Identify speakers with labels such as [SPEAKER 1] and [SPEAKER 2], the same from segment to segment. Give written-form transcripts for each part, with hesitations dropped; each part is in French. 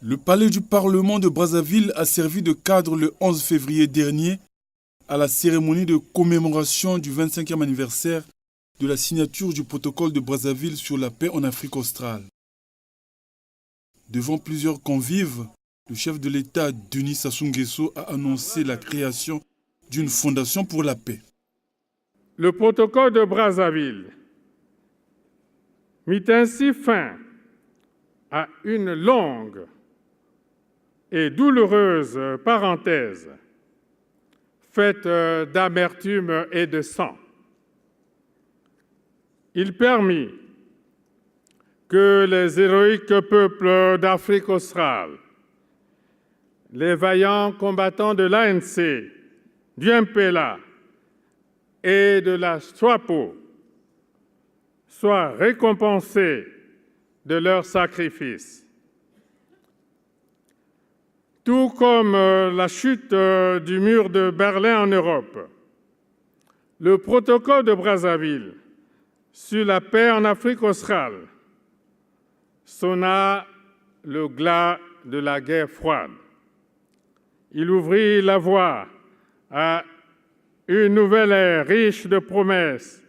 [SPEAKER 1] Le palais du Parlement de Brazzaville a servi de cadre le 11 février dernier à la cérémonie de commémoration du 25e anniversaire de la signature du protocole de Brazzaville sur la paix en Afrique australe. Devant plusieurs convives, le chef de l'État, Denis Sassou Nguesso, a annoncé la création d'une fondation pour la paix.
[SPEAKER 2] Le protocole de Brazzaville mit ainsi fin à une longue et douloureuse parenthèse faite d'amertume et de sang. Il permit que les héroïques peuples d'Afrique australe, les vaillants combattants de l'ANC, du MPLA et de la SWAPO soient récompensés de leur sacrifice. Tout comme la chute du mur de Berlin en Europe, le protocole de Brazzaville sur la paix en Afrique australe sonna le glas de la guerre froide. Il ouvrit la voie à une nouvelle ère riche de promesses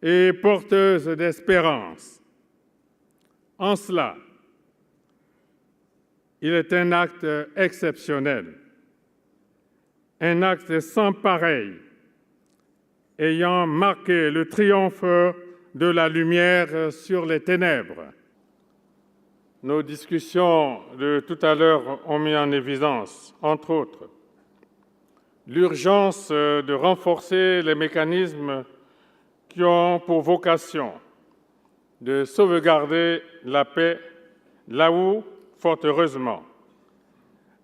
[SPEAKER 2] et porteuse d'espérance. En cela, il est un acte exceptionnel, un acte sans pareil, ayant marqué le triomphe de la lumière sur les ténèbres. Nos discussions de tout à l'heure ont mis en évidence, entre autres, l'urgence de renforcer les mécanismes qui ont pour vocation de sauvegarder la paix là où, fort heureusement,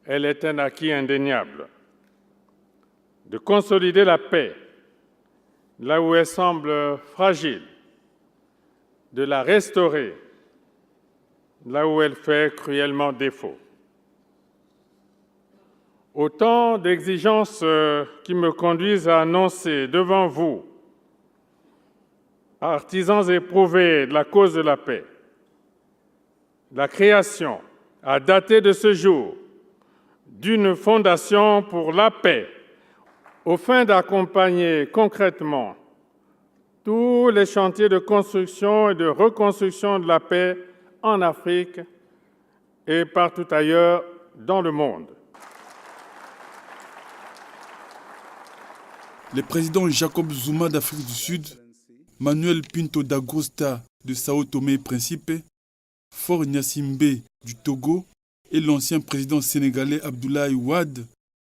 [SPEAKER 2] elle est un acquis indéniable, de consolider la paix là où elle semble fragile, de la restaurer là où elle fait cruellement défaut. Autant d'exigences qui me conduisent à annoncer devant vous, artisans éprouvés de la cause de la paix, la création, à dater de ce jour, d'une fondation pour la paix, aux fins d'accompagner concrètement tous les chantiers de construction et de reconstruction de la paix en Afrique et partout ailleurs dans le monde.
[SPEAKER 1] Les présidents Jacob Zuma d'Afrique du Sud, Manuel Pinto d'Agosta de Sao Tomé et Principe, Faure Gnassingbé du Togo et l'ancien président sénégalais Abdoulaye Wade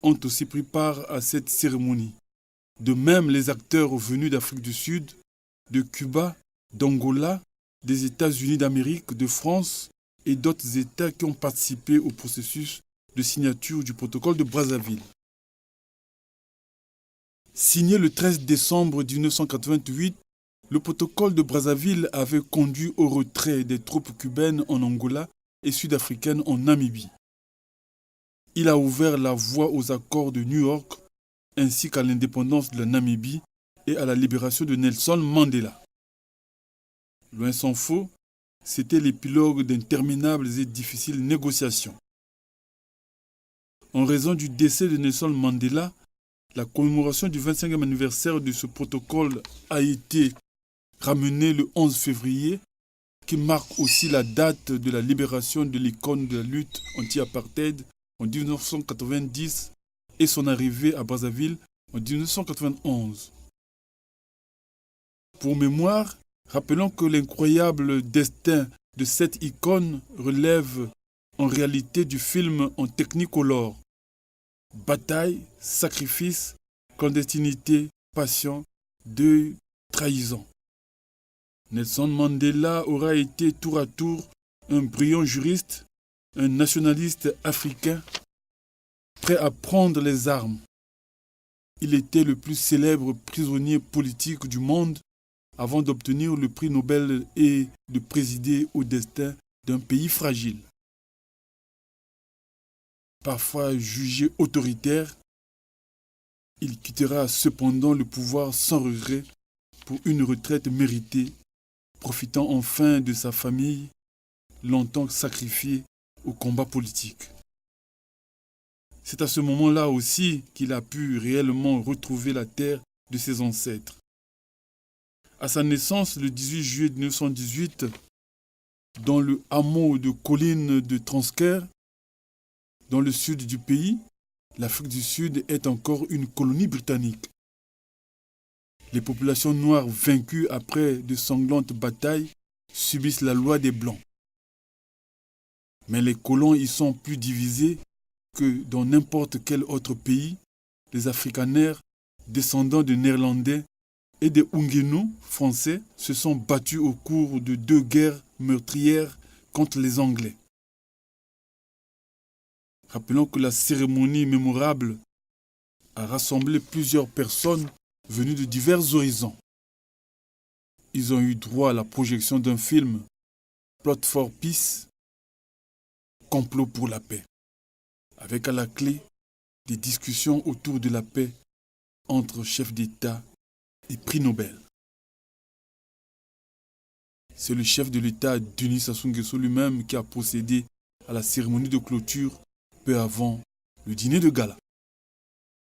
[SPEAKER 1] ont aussi pris part à cette cérémonie. De même, les acteurs venus d'Afrique du Sud, de Cuba, d'Angola, des États-Unis d'Amérique, de France et d'autres États qui ont participé au processus de signature du protocole de Brazzaville. Signé le 13 décembre 1988, le protocole de Brazzaville avait conduit au retrait des troupes cubaines en Angola et sud-africaines en Namibie. Il a ouvert la voie aux accords de New York ainsi qu'à l'indépendance de la Namibie et à la libération de Nelson Mandela. Loin s'en faut, c'était l'épilogue d'interminables et difficiles négociations. En raison du décès de Nelson Mandela, la commémoration du 25e anniversaire de ce protocole a été ramenée le 11 février, qui marque aussi la date de la libération de l'icône de la lutte anti-apartheid en 1990 et son arrivée à Brazzaville en 1991. Pour mémoire, rappelons que l'incroyable destin de cette icône relève en réalité du film en technicolor. Bataille, sacrifice, clandestinité, passion, deuil, trahison. Nelson Mandela aura été tour à tour un brillant juriste, un nationaliste africain, prêt à prendre les armes. Il était le plus célèbre prisonnier politique du monde avant d'obtenir le prix Nobel et de présider au destin d'un pays fragile. Parfois jugé autoritaire, il quittera cependant le pouvoir sans regret pour une retraite méritée, profitant enfin de sa famille, longtemps sacrifiée au combat politique. C'est à ce moment-là aussi qu'il a pu réellement retrouver la terre de ses ancêtres. À sa naissance, le 18 juillet 1918, dans le hameau de collines de Transkei, dans le sud du pays, l'Afrique du Sud est encore une colonie britannique. Les populations noires vaincues après de sanglantes batailles subissent la loi des Blancs. Mais les colons y sont plus divisés que dans n'importe quel autre pays. Les Afrikaners, descendants de Néerlandais et des Huguenots français, se sont battus au cours de 2 guerres meurtrières contre les Anglais. Rappelons que la cérémonie mémorable a rassemblé plusieurs personnes venues de divers horizons. Ils ont eu droit à la projection d'un film, Plot for Peace, Complot pour la paix, avec à la clé des discussions autour de la paix entre chefs d'État et prix Nobel. C'est le chef de l'État, Denis Sassou Nguesso lui-même, qui a procédé à la cérémonie de clôture peu avant le dîner de gala.